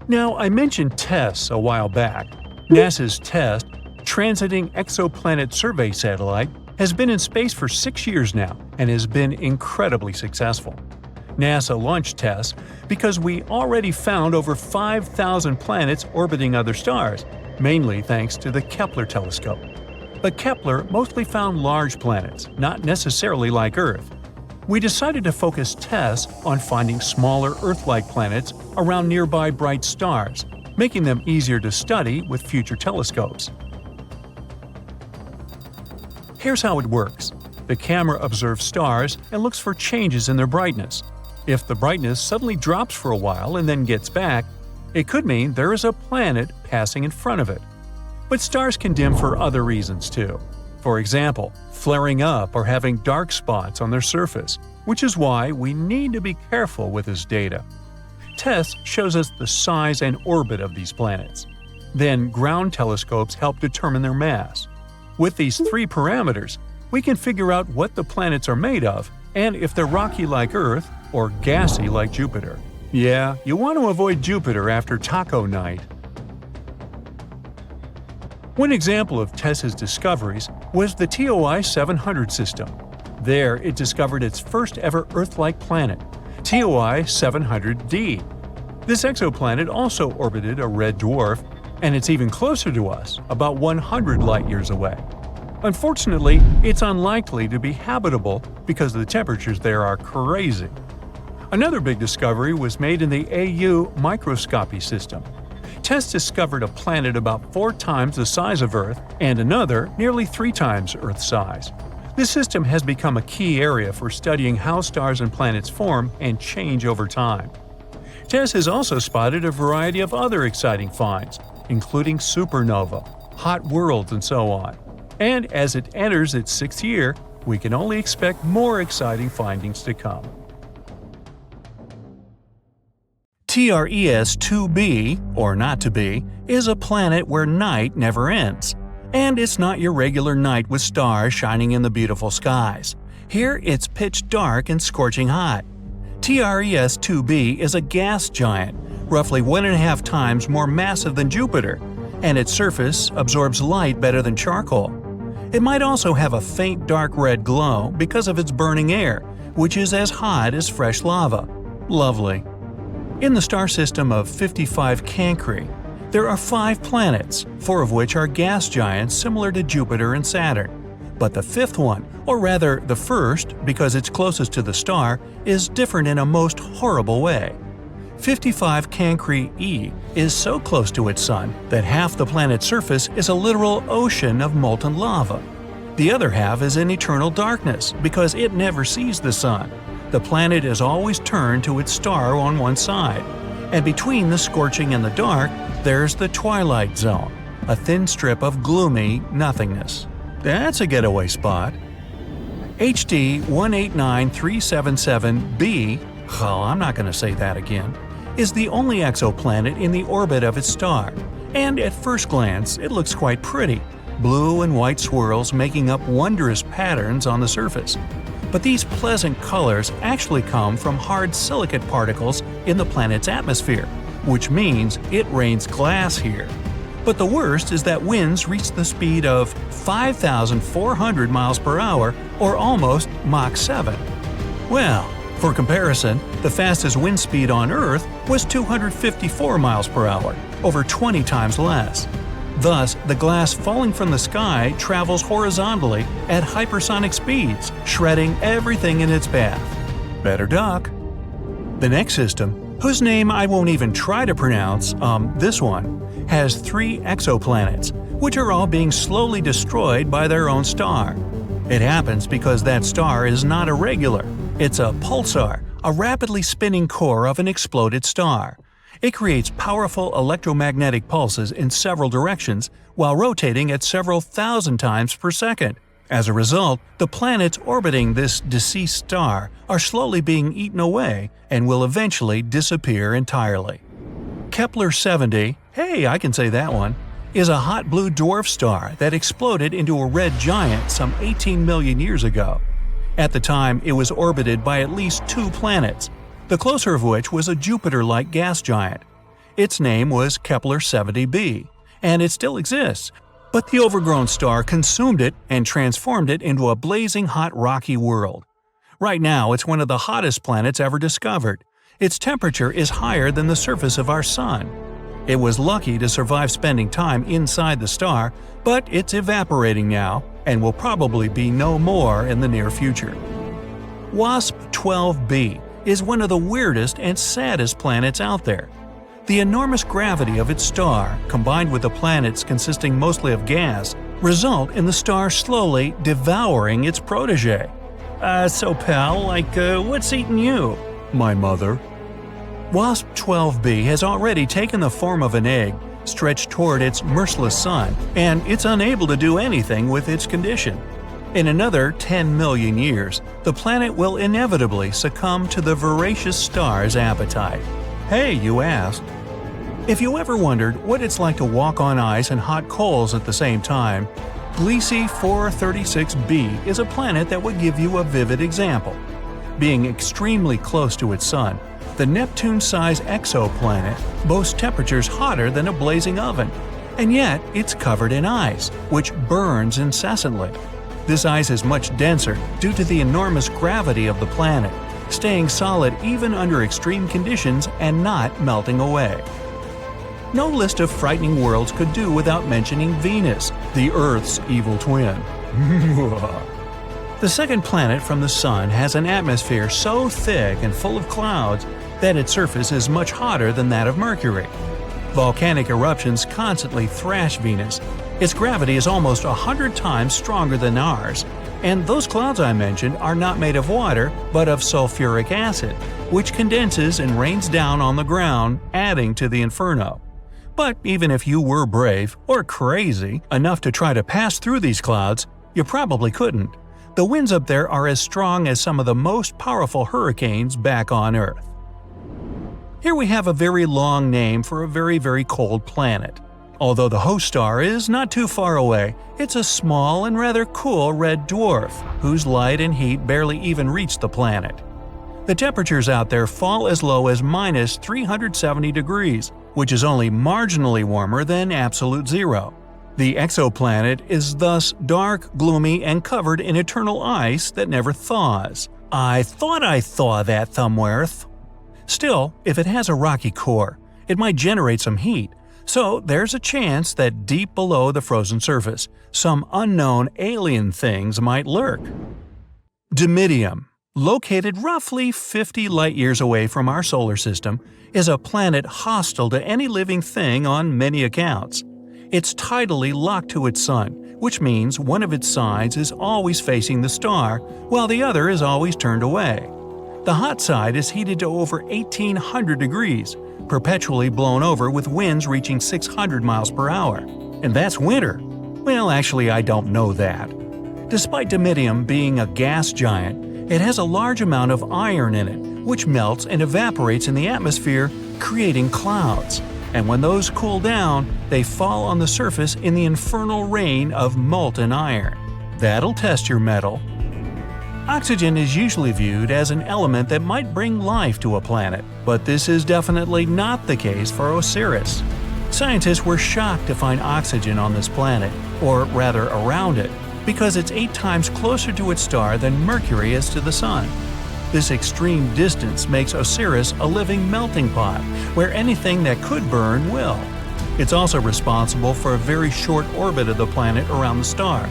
Now, I mentioned TESS a while back. NASA's TESS, Transiting Exoplanet Survey Satellite, has been in space for 6 years now and has been incredibly successful. NASA launched TESS because we already found over 5,000 planets orbiting other stars, mainly thanks to the Kepler telescope. But Kepler mostly found large planets, not necessarily like Earth. We decided to focus TESS on finding smaller Earth-like planets around nearby bright stars, making them easier to study with future telescopes. Here's how it works. The camera observes stars and looks for changes in their brightness. If the brightness suddenly drops for a while and then gets back, it could mean there is a planet passing in front of it. But stars can dim for other reasons too. For example, flaring up or having dark spots on their surface, which is why we need to be careful with this data. TESS shows us the size and orbit of these planets. Then ground telescopes help determine their mass. With these 3 parameters, we can figure out what the planets are made of and if they're rocky like Earth or gassy like Jupiter. Yeah, you want to avoid Jupiter after taco night. One example of TESS's discoveries was the TOI 700 system. There, it discovered its first ever Earth-like planet, TOI 700D. This exoplanet also orbited a red dwarf, and it's even closer to us, about 100 light-years away. Unfortunately, it's unlikely to be habitable because the temperatures there are crazy. Another big discovery was made in the AU microscopy system. TESS discovered a planet about 4 times the size of Earth and another nearly 3 times Earth's size. This system has become a key area for studying how stars and planets form and change over time. TESS has also spotted a variety of other exciting finds, including supernova, hot worlds, and so on. And as it enters its 6th year, we can only expect more exciting findings to come. TRES-2b, or not to be, is a planet where night never ends. And it's not your regular night with stars shining in the beautiful skies. Here it's pitch dark and scorching hot. TRES-2b is a gas giant, roughly 1.5 times more massive than Jupiter, and its surface absorbs light better than charcoal. It might also have a faint dark red glow because of its burning air, which is as hot as fresh lava. Lovely. In the star system of 55 Cancri, there are 5 planets, 4 of which are gas giants similar to Jupiter and Saturn. But the 5th one, or rather the first because it's closest to the star, is different in a most horrible way. 55 Cancri E is so close to its sun that half the planet's surface is a literal ocean of molten lava. The other half is in eternal darkness because it never sees the sun. The planet is always turned to its star on one side. And between the scorching and the dark, there's the twilight zone, a thin strip of gloomy nothingness. That's a getaway spot. HD 189377b, oh, I'm not going to say that again, is the only exoplanet in the orbit of its star. And at first glance, it looks quite pretty, blue and white swirls making up wondrous patterns on the surface. But these pleasant colors actually come from hard silicate particles in the planet's atmosphere, which means it rains glass here. But the worst is that winds reach the speed of 5,400 miles per hour, or almost Mach 7. Well, for comparison, the fastest wind speed on Earth was 254 miles per hour, over 20 times less. Thus, the glass falling from the sky travels horizontally at hypersonic speeds, shredding everything in its path. Better duck. The next system, whose name I won't even try to pronounce, this one, has 3 exoplanets, which are all being slowly destroyed by their own star. It happens because that star is not irregular. It's a pulsar, a rapidly spinning core of an exploded star. It creates powerful electromagnetic pulses in several directions while rotating at several thousand times per second. As a result, the planets orbiting this deceased star are slowly being eaten away and will eventually disappear entirely. Kepler 70, hey, I can say that one, is a hot blue dwarf star that exploded into a red giant some 18 million years ago. At the time, it was orbited by at least 2 planets, the closer of which was a Jupiter-like gas giant. Its name was Kepler 70b, and it still exists, but the overgrown star consumed it and transformed it into a blazing hot rocky world. Right now, it's one of the hottest planets ever discovered. Its temperature is higher than the surface of our Sun. It was lucky to survive spending time inside the star, but it's evaporating now and will probably be no more in the near future. WASP-12b is one of the weirdest and saddest planets out there. The enormous gravity of its star, combined with the planets consisting mostly of gas, result in the star slowly devouring its protege. So pal, what's eating you? My mother. WASP-12b has already taken the form of an egg, stretched toward its merciless sun, and it's unable to do anything with its condition. In another 10 million years, the planet will inevitably succumb to the voracious star's appetite. Hey, you asked. If you ever wondered what it's like to walk on ice and hot coals at the same time, Gliese 436b is a planet that would give you a vivid example. Being extremely close to its sun, the Neptune-sized exoplanet boasts temperatures hotter than a blazing oven, and yet it's covered in ice, which burns incessantly. This ice is much denser due to the enormous gravity of the planet, staying solid even under extreme conditions and not melting away. No list of frightening worlds could do without mentioning Venus, the Earth's evil twin. The second planet from the Sun has an atmosphere so thick and full of clouds that its surface is much hotter than that of Mercury. Volcanic eruptions constantly thrash Venus. Its gravity is almost 100 times stronger than ours, and those clouds I mentioned are not made of water but of sulfuric acid, which condenses and rains down on the ground, adding to the inferno. But even if you were brave, or crazy, enough to try to pass through these clouds, you probably couldn't. The winds up there are as strong as some of the most powerful hurricanes back on Earth. Here we have a very long name for a very, very cold planet. Although the host star is not too far away, it's a small and rather cool red dwarf, whose light and heat barely even reach the planet. The temperatures out there fall as low as minus 370 degrees, which is only marginally warmer than absolute zero. The exoplanet is thus dark, gloomy, and covered in eternal ice that never thaws. I thought I thaw that thumbworth. Still, if it has a rocky core, it might generate some heat, so there's a chance that deep below the frozen surface, some unknown alien things might lurk. Dimidium, located roughly 50 light-years away from our solar system, is a planet hostile to any living thing on many accounts. It's tidally locked to its sun, which means one of its sides is always facing the star, while the other is always turned away. The hot side is heated to over 1,800 degrees, perpetually blown over with winds reaching 600 miles per hour. And that's winter. Well, actually, I don't know that. Despite Dimidium being a gas giant, it has a large amount of iron in it, which melts and evaporates in the atmosphere, creating clouds. And when those cool down, they fall on the surface in the infernal rain of molten iron. That'll test your mettle. Oxygen is usually viewed as an element that might bring life to a planet, but this is definitely not the case for Osiris. Scientists were shocked to find oxygen on this planet, or rather around it, because it's 8 times closer to its star than Mercury is to the Sun. This extreme distance makes Osiris a living melting pot, where anything that could burn will. It's also responsible for a very short orbit of the planet around the star.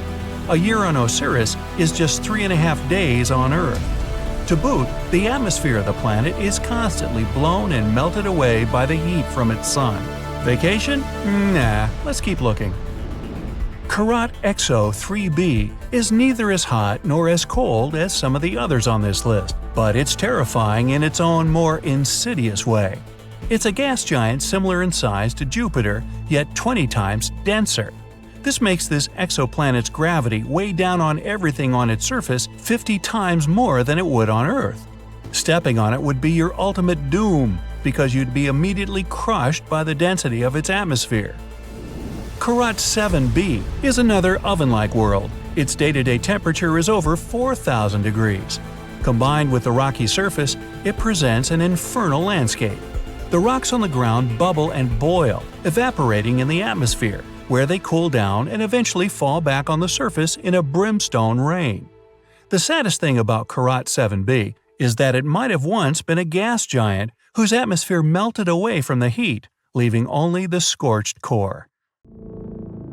A year on Osiris is just 3.5 days on Earth. To boot, the atmosphere of the planet is constantly blown and melted away by the heat from its sun. Vacation? Nah, let's keep looking. Exoplanets 3b is neither as hot nor as cold as some of the others on this list, but it's terrifying in its own more insidious way. It's a gas giant similar in size to Jupiter, yet 20 times denser. This makes this exoplanet's gravity weigh down on everything on its surface 50 times more than it would on Earth. Stepping on it would be your ultimate doom, because you'd be immediately crushed by the density of its atmosphere. Temperate 7b is another oven-like world. Its day-to-day temperature is over 4,000 degrees. Combined with the rocky surface, it presents an infernal landscape. The rocks on the ground bubble and boil, evaporating in the atmosphere, where they cool down and eventually fall back on the surface in a brimstone rain. The saddest thing about Temperate 7b is that it might have once been a gas giant whose atmosphere melted away from the heat, leaving only the scorched core.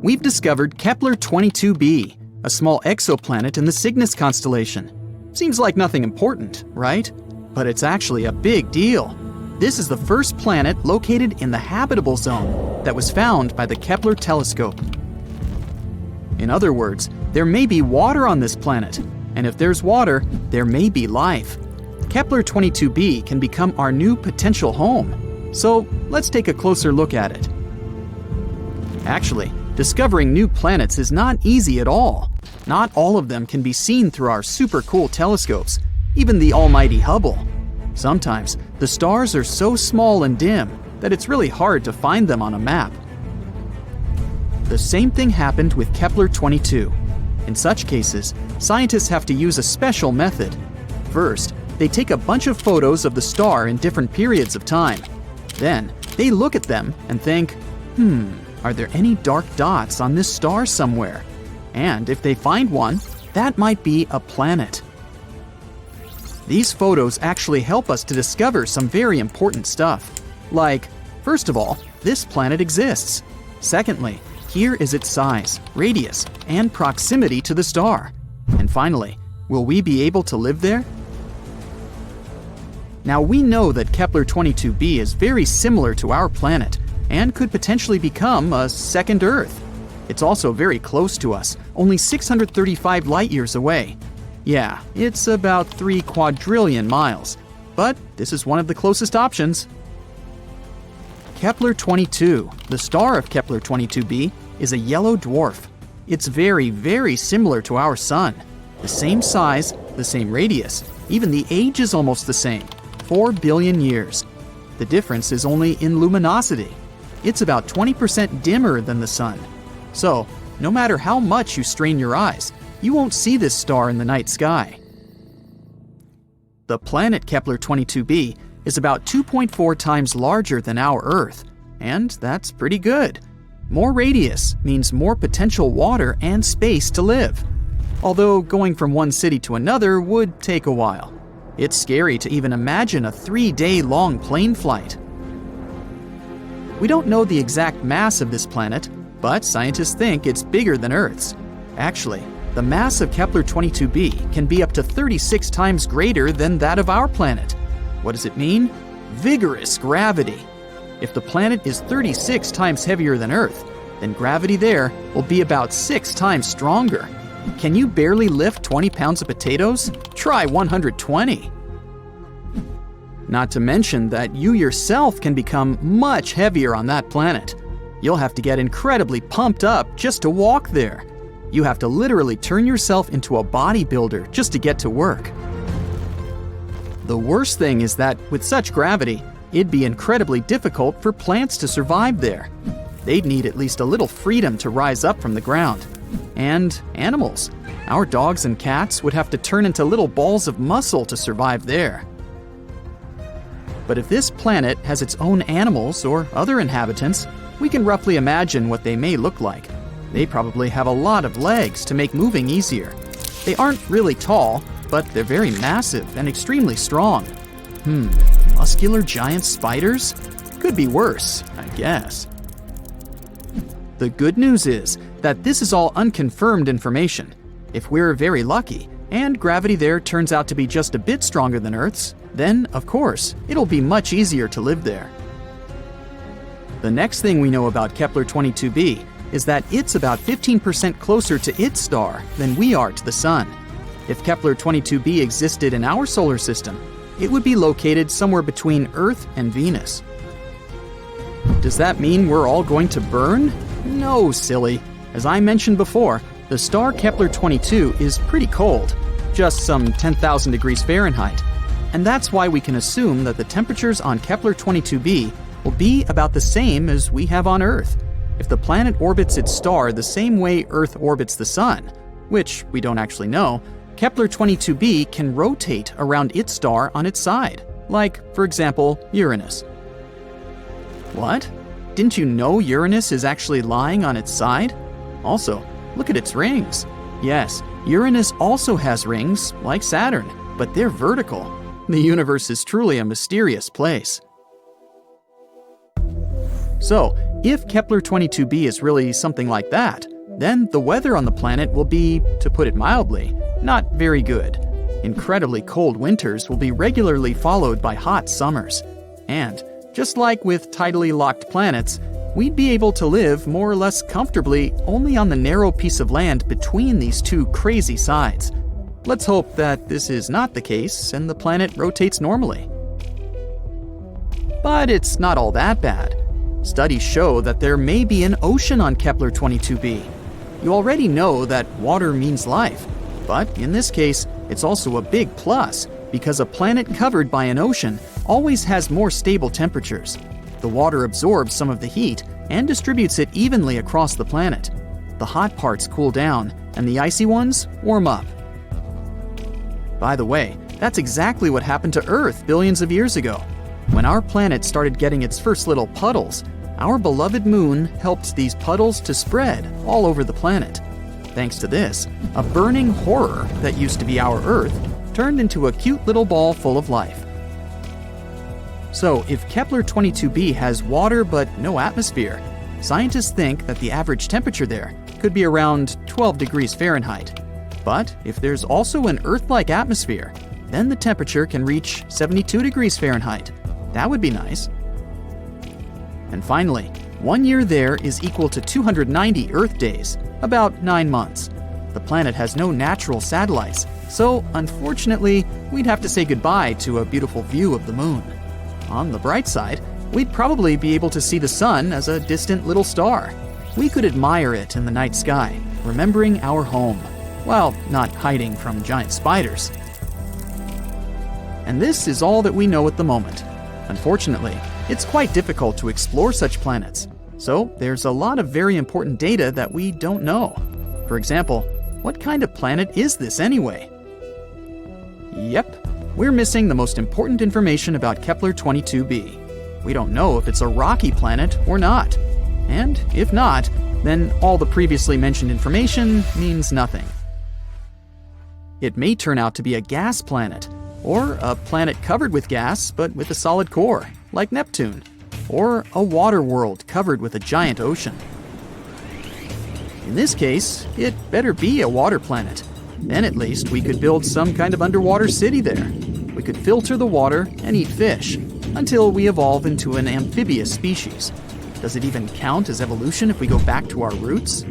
We've discovered Kepler 22b, a small exoplanet in the Cygnus constellation. Seems like nothing important, right? But it's actually a big deal. This is the first planet located in the habitable zone that was found by the Kepler telescope. In other words, there may be water on this planet, and if there's water, there may be life. Kepler 22b can become our new potential home. So let's take a closer look at it. Actually, discovering new planets is not easy at all. Not all of them can be seen through our super cool telescopes, even the almighty Hubble. Sometimes, the stars are so small and dim that it's really hard to find them on a map. The same thing happened with Kepler 22. In such cases, scientists have to use a special method. First, they take a bunch of photos of the star in different periods of time. Then, they look at them and think, are there any dark dots on this star somewhere? And if they find one, that might be a planet. These photos actually help us to discover some very important stuff. Like, first of all, this planet exists. Secondly, here is its size, radius, and proximity to the star. And finally, will we be able to live there? Now we know that Kepler 22b is very similar to our planet and could potentially become a second Earth. It's also very close to us, only 635 light-years away. Yeah, it's about 3 quadrillion miles, but this is one of the closest options. Kepler 22, the star of Kepler 22b, is a yellow dwarf. It's very, very similar to our Sun. The same size, the same radius, even the age is almost the same, 4 billion years. The difference is only in luminosity. It's about 20% dimmer than the Sun. So, no matter how much you strain your eyes, you won't see this star in the night sky. The planet Kepler 22b is about 2.4 times larger than our Earth, and that's pretty good. More radius means more potential water and space to live. Although going from one city to another would take a while. It's scary to even imagine a 3-day-long plane flight. We don't know the exact mass of this planet, but scientists think it's bigger than Earth's. Actually, the mass of Kepler 22b can be up to 36 times greater than that of our planet. What does it mean? Vigorous gravity. If the planet is 36 times heavier than Earth, then gravity there will be about 6 times stronger. Can you barely lift 20 pounds of potatoes? Try 120. Not to mention that you yourself can become much heavier on that planet. You'll have to get incredibly pumped up just to walk there. You have to literally turn yourself into a bodybuilder just to get to work. The worst thing is that with such gravity, it'd be incredibly difficult for plants to survive there. They'd need at least a little freedom to rise up from the ground. And animals. Our dogs and cats would have to turn into little balls of muscle to survive there. But if this planet has its own animals or other inhabitants, we can roughly imagine what they may look like. They probably have a lot of legs to make moving easier. They aren't really tall, but they're very massive and extremely strong. Muscular giant spiders? Could be worse, I guess. The good news is that this is all unconfirmed information. If we're very lucky, and gravity there turns out to be just a bit stronger than Earth's, then, of course, it'll be much easier to live there. The next thing we know about Kepler 22b is that it's about 15% closer to its star than we are to the Sun. If Kepler 22b existed in our solar system, it would be located somewhere between Earth and Venus. Does that mean we're all going to burn? No, silly. As I mentioned before, the star Kepler 22 is pretty cold, just some 10,000 degrees Fahrenheit. And that's why we can assume that the temperatures on Kepler 22b will be about the same as we have on Earth. If the planet orbits its star the same way Earth orbits the Sun, which we don't actually know, Kepler 22b can rotate around its star on its side, like, for example, Uranus. What? Didn't you know Uranus is actually lying on its side? Also, look at its rings. Yes, Uranus also has rings, like Saturn, but they're vertical. The universe is truly a mysterious place. So, if Kepler 22b is really something like that, then the weather on the planet will be, to put it mildly, not very good. Incredibly cold winters will be regularly followed by hot summers. And, just like with tidally locked planets, we'd be able to live more or less comfortably only on the narrow piece of land between these two crazy sides. Let's hope that this is not the case and the planet rotates normally. But it's not all that bad. Studies show that there may be an ocean on Kepler 22b. You already know that water means life, but in this case, it's also a big plus because a planet covered by an ocean always has more stable temperatures. The water absorbs some of the heat and distributes it evenly across the planet. The hot parts cool down, and the icy ones warm up. By the way, that's exactly what happened to Earth billions of years ago. When our planet started getting its first little puddles, our beloved moon helped these puddles to spread all over the planet. Thanks to this, a burning horror that used to be our Earth turned into a cute little ball full of life. So, if Kepler 22b has water but no atmosphere, scientists think that the average temperature there could be around 12 degrees Fahrenheit. But if there's also an Earth-like atmosphere, then the temperature can reach 72 degrees Fahrenheit. That would be nice. And finally, 1 year there is equal to 290 Earth days, about 9 months. The planet has no natural satellites, so unfortunately, we'd have to say goodbye to a beautiful view of the moon. On the bright side, we'd probably be able to see the sun as a distant little star. We could admire it in the night sky, remembering our home, while not hiding from giant spiders. And this is all that we know at the moment. Unfortunately, it's quite difficult to explore such planets, so there's a lot of very important data that we don't know. For example, what kind of planet is this anyway? Yep, we're missing the most important information about Kepler 22b. We don't know if it's a rocky planet or not. And if not, then all the previously mentioned information means nothing. It may turn out to be a gas planet, or a planet covered with gas but with a solid core, like Neptune, or a water world covered with a giant ocean. In this case, it better be a water planet. Then at least we could build some kind of underwater city there. We could filter the water and eat fish, until we evolve into an amphibious species. Does it even count as evolution if we go back to our roots?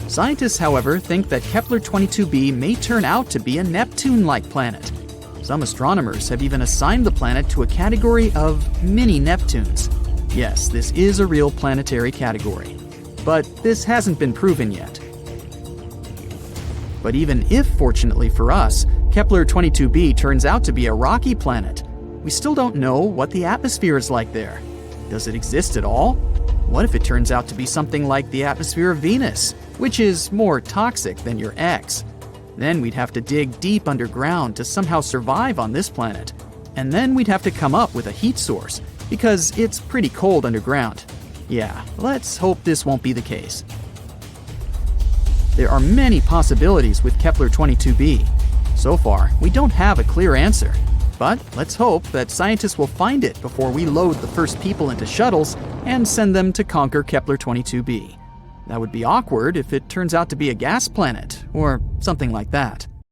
Scientists, however, think that Kepler 22b may turn out to be a Neptune-like planet. Some astronomers have even assigned the planet to a category of mini-Neptunes. Yes, this is a real planetary category. But this hasn't been proven yet. But even if, fortunately for us, Kepler 22b turns out to be a rocky planet, we still don't know what the atmosphere is like there. Does it exist at all? What if it turns out to be something like the atmosphere of Venus? which is more toxic than your ex. Then we'd have to dig deep underground to somehow survive on this planet. And then we'd have to come up with a heat source, because it's pretty cold underground. Yeah, let's hope this won't be the case. There are many possibilities with Kepler-22b. So far, we don't have a clear answer. But let's hope that scientists will find it before we load the first people into shuttles and send them to conquer Kepler-22b. That would be awkward if it turns out to be a gas planet, or something like that.